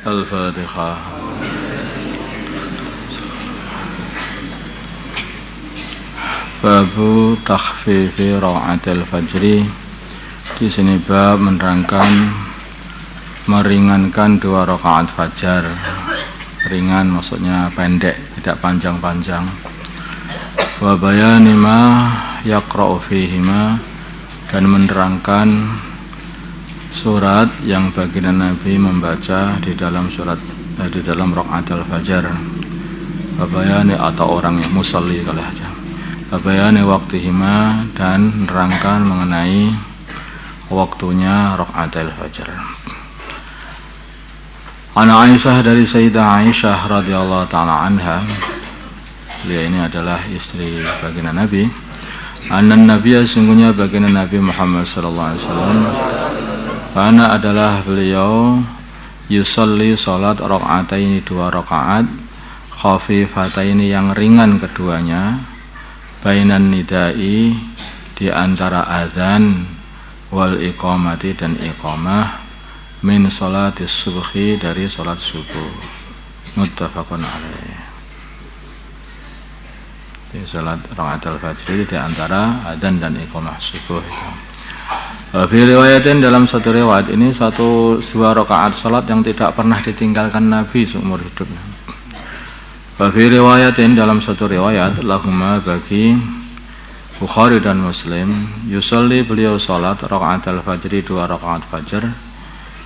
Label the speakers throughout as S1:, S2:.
S1: Al-Fatihah. Babu takhfifi ra'atil fajri. Di sini bab menerangkan meringankan 2 rakaat fajar. Ringan maksudnya pendek, tidak panjang-panjang. Wa bayani ma yaqra'u fihima, dan menerangkan surat yang baginda Nabi membaca di dalam rakaat al-fajar. Wa bayani atau orang yang musalli kalau aja. Wa bayani waqtihima, dan menerangkan mengenai waktunya rakaat al-fajar. Ana Aisyah, dari Sayyidah Aisyah radhiyallahu taala anha, dia ini adalah istri baginda Nabi. Annan Nabiya, sungguhnya baginda Nabi Muhammad sallallahu alaihi wasallam, karena adalah beliau yusalli salat rakaataini 2 rakaat, khafifataini yang ringan keduanya, bainan nidai di antara azan wal iqamati dan iqamah, min sholatis subhi dari sholat subuh. Muttafaqun alaih. Di sholat rakaat al-fajr di antara adzan dan iqamah subuh. Fi riwayatin, dalam satu riwayat ini 2 rakaat sholat yang tidak pernah ditinggalkan Nabi seumur hidupnya. Fi riwayatin, dalam satu riwayat, lahuma bagi Bukhari dan Muslim, yusalli, beliau sholat rakaat al-fajr 2 rakaat fajar.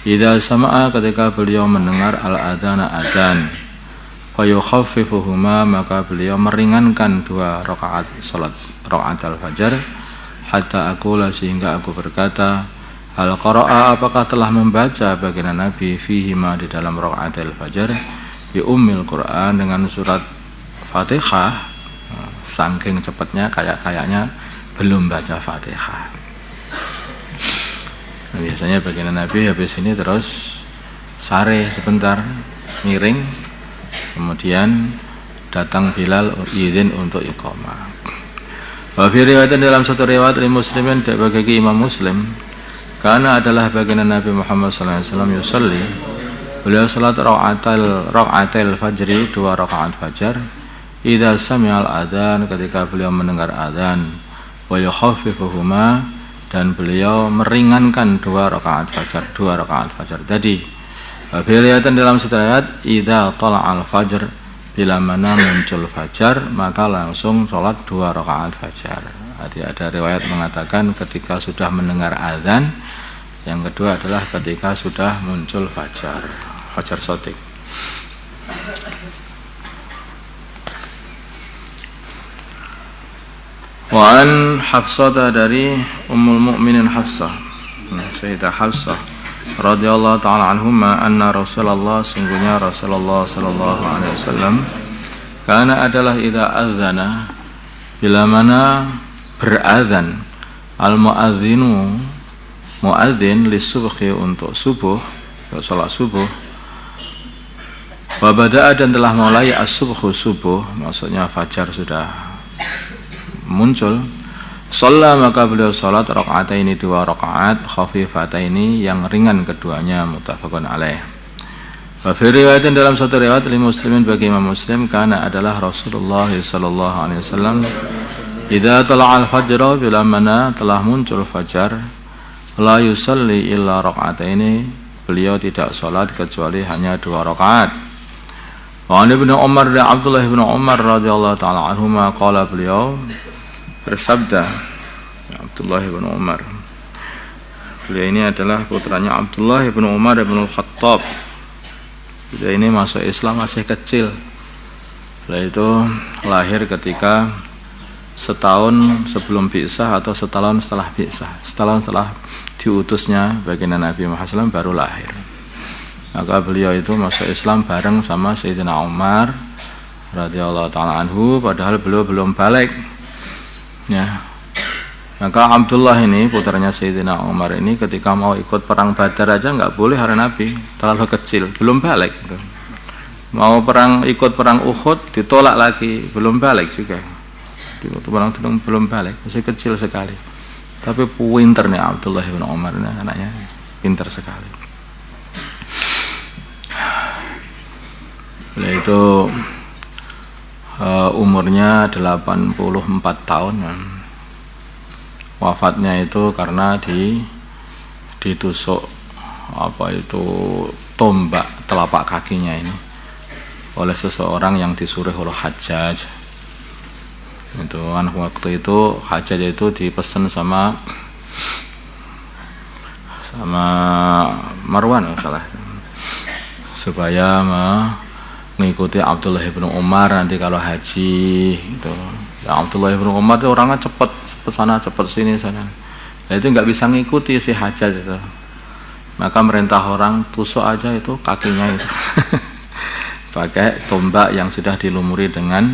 S1: Idza sama'a, ketika beliau mendengar al-adzana adzan, fa yukhaffifuhuma, maka beliau meringankan 2 rakaat salat rakaat al-fajar, hatta aqula, sehingga aku berkata, hal qara'a, apakah telah membaca baginda Nabi fihima di dalam rakaat al-fajar, bi ummil Quran, dengan surat Fatihah. Saking cepatnya kayaknya belum baca Fatihah. Nah, biasanya baginda Nabi habis ini terus sare sebentar, miring, kemudian datang Bilal izin untuk iqamah. Wa fi riwayatin, dalam satu riwayat Muslimin bagi Imam Muslim, karena adalah baginda Nabi Muhammad sallallahu alaihi wasallam yusalli, beliau salat rakaatil fajri 2 rakaat fajar, idza sami'al adzan, ketika beliau mendengar adzan, wa yukhaffifuhuma, dan beliau meringankan 2 rakaat fajar tadi. Beliatan dalam satu ayat, idza tala'al fajr, bila mana muncul fajar maka langsung sholat 2 rakaat fajar. Jadi ada riwayat mengatakan ketika sudah mendengar azan, yang kedua adalah ketika sudah muncul fajar shadiq. Wa an Hafsah, dari Ummul Mukminin Hafsah, Sayyidah Hafsah radhiyallahu taala anhuma, anna Rasulullah, sungguhnya Rasulullah sallallahu alaihi wasallam, karena adalah idza adzana, bila mana berazan, al muadzinu, muadzin lisubhi, untuk subuh, untuk salat subuh, wa bada'a, dan telah mulai as-subhu, subuh maksudnya fajar sudah muncul, shalla, maka beliau salat rakaataini 2 rakaat, khafifataini yang ringan keduanya. Muttafaqun alaih. Wa fi riwayatin, dalam satu riwayat Muslimin bagi Imam Muslim, karena adalah Rasulullah sallallahu alaihi wasallam, idza tala'al fajr, bila mana telah muncul fajar, la yusalli illa rakaataini, beliau tidak salat kecuali hanya 2 rakaat. Wa Ibnu Umar, dan Abdullah bin Umar radhiyallahu taala anhuma, qala, beliau bersabda, Abdullah bin Umar, beliau ini adalah putranya Abdullah bin Umar bin Al-Khattab. Beliau ini masuk Islam masih kecil. Beliau itu lahir ketika setahun sebelum bi'tsah atau setahun setelah bi'tsah, setahun setelah diutusnya baginda Nabi Muhammad SAW baru lahir. Maka beliau itu masuk Islam bareng sama Sayyidina Umar radhiyallahu taala anhu, padahal beliau belum balik. Ya. Maka Abdullah ini putranya Sayyidina Umar ini ketika mau ikut perang Badar aja nggak boleh hari Nabi, terlalu kecil, belum balik gitu. Mau ikut perang Uhud ditolak lagi, belum balik juga. Perang belum balik, masih kecil sekali. Tapi pinter nih Abdullah bin Umar ini, anaknya pinter sekali. Beliau itu umurnya 84 tahun. Wafatnya itu karena ditusuk tombak telapak kakinya ini oleh seseorang yang disuruh oleh Hajjaj. Itu kan waktu itu Hajjaj itu dipesan sama Marwan salah, supaya mengikuti Abdullah bin Umar nanti kalau haji gitu. Ya, Abdullah bin Umar itu orangnya cepat sana cepat sini sana. Nah, itu nggak bisa ngikuti si Hajjaj itu. Maka merintah orang tusuk aja itu kakinya itu pakai tombak yang sudah dilumuri dengan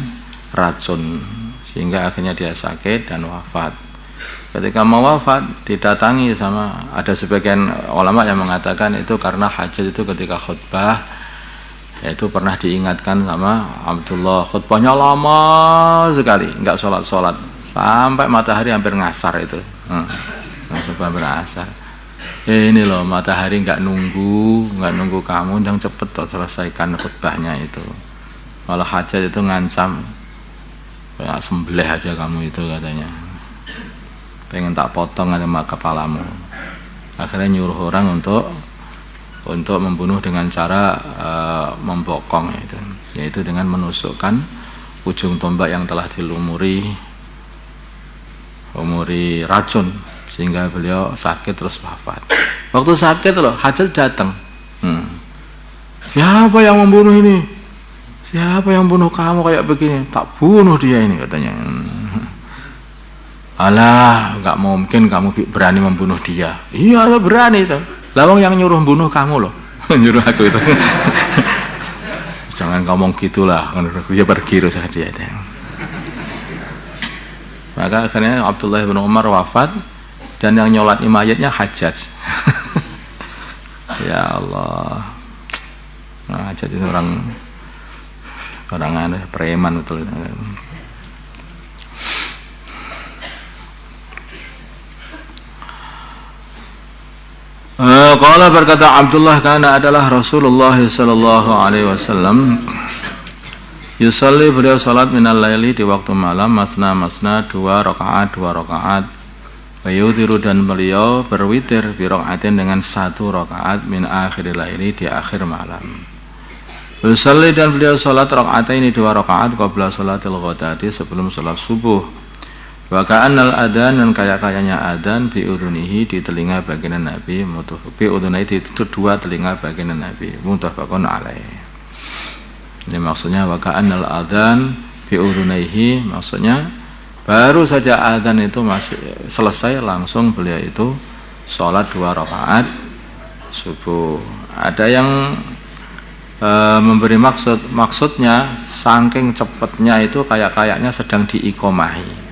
S1: racun, sehingga akhirnya dia sakit dan wafat. Ketika mau wafat didatangi sama, ada sebagian ulama yang mengatakan itu karena Hajjaj itu ketika khutbah itu pernah diingatkan sama Abdullah, khutbahnya lama sekali, enggak sholat sampai matahari hampir ngasar itu. Sampai hampir ngasar. Ini loh matahari enggak nunggu kamu, yang cepet toh selesaikan khutbahnya itu. Malah Hajjaj itu ngancam, kayak sembelih aja kamu itu katanya. Pengen tak potong aja kepalamu. Akhirnya nyuruh orang untuk membunuh dengan cara membokong itu, yaitu dengan menusukkan ujung tombak yang telah dilumuri racun, sehingga beliau sakit terus wafat. Waktu sakit loh Hajjaj datang. Siapa yang membunuh ini? Siapa yang bunuh kamu kayak begini? Tak bunuh dia ini katanya. Alah, nggak mungkin kamu berani membunuh dia. Iya, berani itu. Lawang yang nyuruh bunuh kamu loh. Nyuruh aku itu. Jangan ngomong gitulah. Dia pergi terus dia. Maka akhirnya Abdullah bin Umar wafat dan yang nyolati mayatnya Hajjaj. Ya Allah. Nah, Hajjaj itu orang aneh, preman betul. Qala berkata Abdullah, karena adalah Rasulullah sallallahu alaihi wasallam yusalli, beliau salat minal laili di waktu malam, masna 2 rakaat wa yutiru, dan beliau berwitir bi rakaatin dengan 1 rakaat min akhiril laili di akhir malam. Yusalli, dan beliau salat rakaatain 2 rakaat qabla salatil ghadati, sebelum salat subuh. Wa ka'annal adzan, dan kayak-kayaknya adzan bi udhunihi, di telinga bagian Nabi, bi udhunihi, di kedua telinga bagian Nabi, muttafaqun alaih. Ini maksudnya wa ka'annal adzan bi udhunihi, maksudnya baru saja adzan itu masih selesai langsung beliau itu salat 2 rakaat subuh. Ada yang memberi maksudnya saking cepatnya itu kayaknya sedang diikomahi.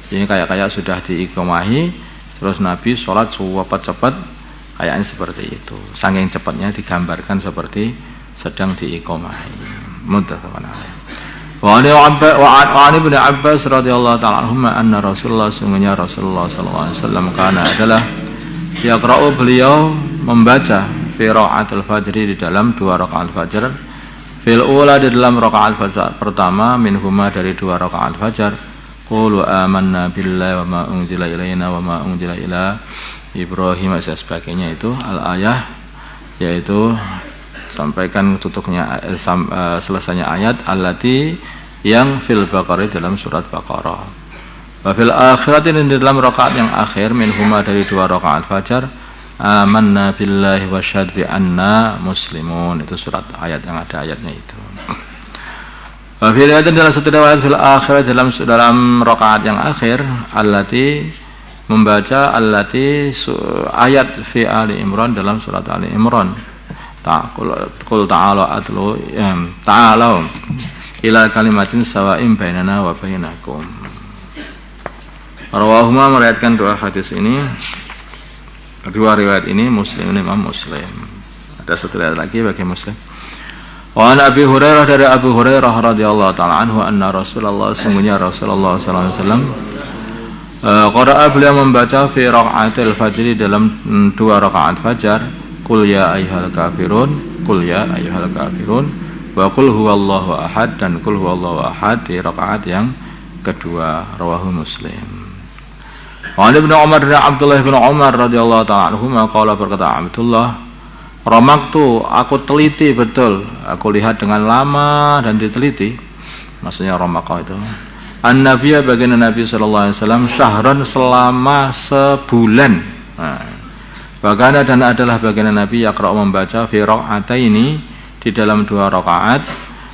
S1: Sehingga kayak sudah diikomahi, terus Nabi sholat cepat, kayaknya seperti itu. Saking cepatnya digambarkan seperti sedang diikomahi. Muttafaqun alaih. Wa an Ibnu Abbas radhiyallahu ta'ala anhuma anna Rasulullah, sungguhnya Rasulullah sallallahu alaihi wasallam kana adalah yaqra'u, beliau membaca fi raka'atul fajri, di dalam 2 rakaat fajar, fil ula, di dalam rakaat fajar pertama, minhuma, dari 2 rakaat fajar, qulu amanna billahi wa ma unzila ilaina wa ma unzila ila Ibrahim dan sebagainya, itu al-ayah, yaitu sampaikan tutupnya selesainya ayat allati, yang fil Baqarah, dalam surat Baqarah. Wa fil akhirati, di dalam rakaat yang akhir, minhuma, dari 2 rakaat fajar, amanna billahi wa syahid bi anna muslimun, itu surat ayat yang ada ayatnya itu. Wa fi riwayatin, dalam satu riwayat, fil akhir, dalam rakaat yang akhir, allati, membaca allati ayat fi Ali Imran, dalam surat Ali Imran. Qul ta'ala atlu ta'ala ila kalimatin sawa'in bainana wa bainakum. Rawahuma, meriwayatkan 2 hadis ini, 2 riwayat ini Muslim, Imam Muslim. Ada satu riwayat lagi bagi Muslim. Wa an Abi Hurairah, dari Abu Hurairah radhiyallahu ta'ala anhu, anna Rasulullah, sungguhnya Rasulullah sallallahu alaihi wasallam qara'a, beliau membaca fi raka'atil fajri, dalam 2 rakaat fajar, qul ya ayyuhal kafirun, qul ya ayyuhal kafirun, Wa qul huwallahu ahad, dan qul huwallahu ahad di rakaat yang kedua. Rawahu Muslim. Wa Ibnu Umar dan Abdullah bin Umar radhiyallahu ta'ala anhuma qala, berkata Abdullah, ramaktu, aku teliti betul, aku lihat dengan lama dan diteliti, maksudnya ramakah itu, an-nabiyya, baginda Nabi sallallahu alaihi wasallam, syahran, selama sebulan. Bahkan dan adalah baginda Nabi yaqra, membaca fi raq'ataini, di dalam 2 rakaat,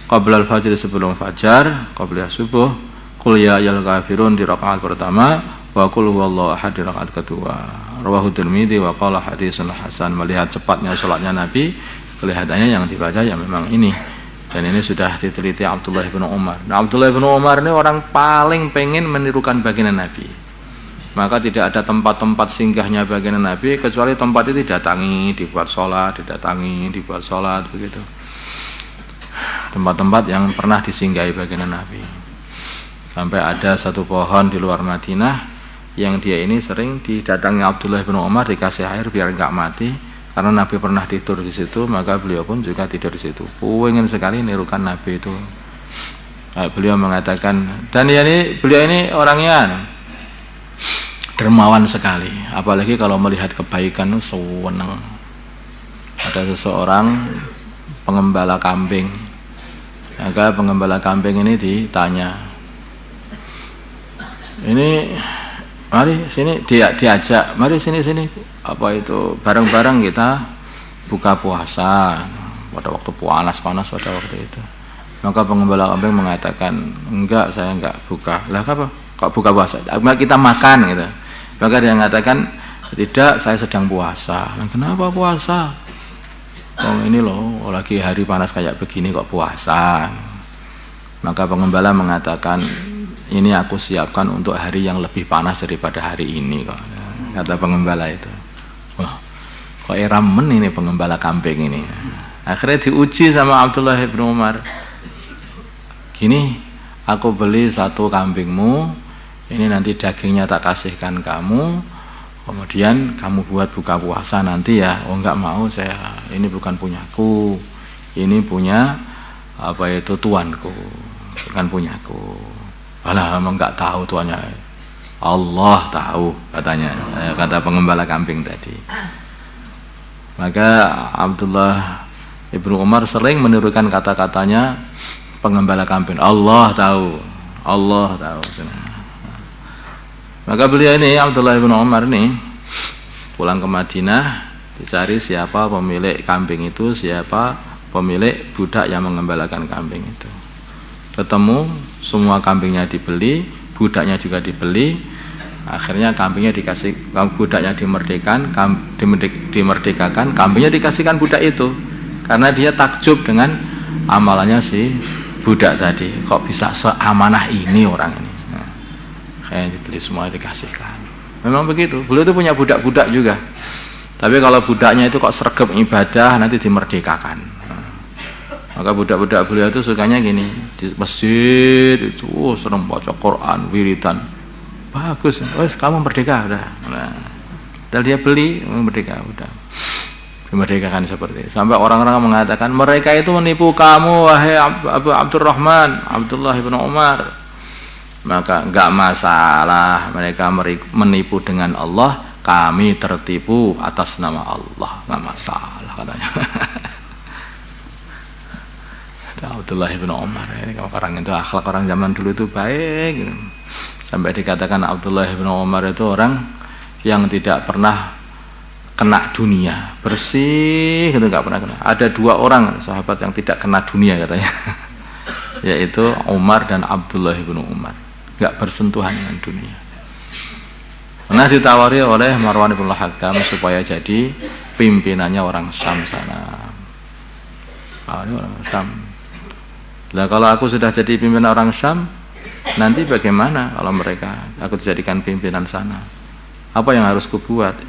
S1: qabla al-fajr, sebelum fajar, qabla subuh, qul ya ayyuhal kafirun di rakaat pertama, wa qul huwallahu ahad di rakaat kedua. Rawahu Tirmidzi wa qala haditsun hasan. Melihat cepatnya salatnya Nabi, kelihatannya yang dibaca ya memang ini. Dan ini sudah diteliti Abdullah bin Umar. Nah, Abdullah bin Umar ini orang paling pengen menirukan baginda Nabi. Maka tidak ada tempat-tempat singgahnya baginda Nabi kecuali tempat itu didatangi, dibuat sholat, dibuat sholat, begitu. Tempat-tempat yang pernah disinggahi baginda Nabi. Sampai ada satu pohon di luar Madinah yang dia ini sering didatangi Abdullah bin Umar, dikasih air biar enggak mati, karena Nabi pernah tidur di situ, maka beliau pun juga tidur di situ. Pengen sekali nirukan Nabi itu. Beliau mengatakan, dan beliau ini orangnya dermawan sekali, apalagi kalau melihat kebaikan senang. Ada seseorang pengembala kambing, maka pengembala kambing ini ditanya, ini mari sini, diajak, mari sini, apa itu, bareng-bareng kita buka puasa pada waktu panas pada waktu itu. Maka pengembala kambing mengatakan, enggak, saya enggak buka. Lah apa? Kok buka puasa? Kita makan gitu. Maka dia mengatakan, tidak, saya sedang puasa. Kenapa puasa? Oh ini loh, lagi hari panas kayak begini kok puasa. Maka pengembala mengatakan, ini aku siapkan untuk hari yang lebih panas daripada hari ini kok, kata pengembala itu. Wah, kok ramen ini pengembala kambing ini. Akhirnya diuji sama Abdullah bin Umar. Gini, aku beli 1 kambingmu, ini nanti dagingnya tak kasihkan kamu, kemudian kamu buat buka puasa nanti ya. Oh enggak mau saya, ini bukan punyaku, ini punya apa itu tuanku, bukan punyaku. Alah, emang enggak tahu tuannya. Allah tahu, katanya, kata pengembala kambing tadi. Maka Abdullah Ibnu Umar sering menirukan kata-katanya pengembala kambing. Allah tahu, Allah tahu. Maka beliau ini, Abdullah Ibnu Umar ini, pulang ke Madinah, dicari siapa pemilik kambing itu, siapa pemilik budak yang mengembalakan kambing itu. Ketemu, semua kambingnya dibeli, budaknya juga dibeli. Akhirnya kambingnya dikasih, budaknya dimerdekakan, kambingnya dikasihkan budak itu, karena dia takjub dengan amalannya si budak tadi. Kok bisa seamanah ini orang ini? Kayak dibeli semua, dikasihkan. Memang begitu. Beliau itu punya budak-budak juga. Tapi kalau budaknya itu kok sregep ibadah, nanti dimerdekakan. Maka budak-budak beliau itu sukanya gini, di masjid itu sering baca Quran, wiridan. Bagus, wes kamu merdeka udah. Nah, dan dia beli merdeka udah. Dimerdekakan seperti itu. Sampai orang-orang mengatakan mereka itu menipu kamu wahai Abu Abdurrahman, Abdullah bin Umar. Maka enggak masalah, mereka menipu dengan Allah, kami tertipu atas nama Allah, enggak masalah katanya. Abdullah bin Umar ini orang itu, akhlak orang zaman dulu itu baik gitu. Sampai dikatakan Abdullah bin Umar itu orang yang tidak pernah kena dunia, bersih gitu, enggak pernah kena. Ada 2 orang sahabat yang tidak kena dunia katanya, yaitu Umar dan Abdullah bin Umar, enggak bersentuhan dengan dunia. Pernah ditawari oleh Marwan bin Hakam supaya jadi pimpinannya orang Syam sana. Ini orang Syam. Lah kalau aku sudah jadi pimpinan orang Syam, nanti bagaimana kalau aku dijadikan pimpinan sana? Apa yang harus kubuat?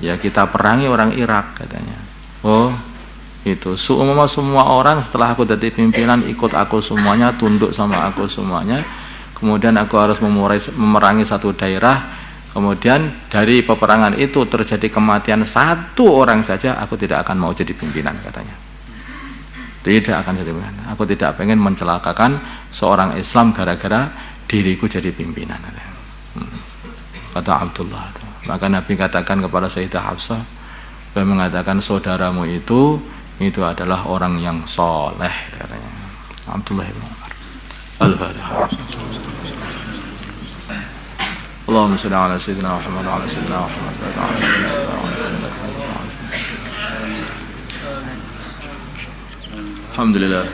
S1: Ya kita perangi orang Irak katanya. Oh, itu semua orang setelah aku jadi pimpinan ikut aku semuanya, tunduk sama aku semuanya. Kemudian aku harus memerangi satu daerah. Kemudian dari peperangan itu terjadi kematian 1 orang saja, aku tidak akan mau jadi pimpinan katanya. Tidak akan jadi pimpinan. Aku tidak pengen mencelakakan seorang Islam gara-gara diriku jadi pimpinan. Kata Abdullah. Maka Nabi katakan kepada Sayyidah Hafsah, beliau mengatakan saudaramu itu adalah orang yang soleh katanya. Abdullah bin Umar. Al-Fatihah. Allahumma shalli ala sayyidina Muhammad wa ala sayyidina Muhammad wa ala Alhamdulillah.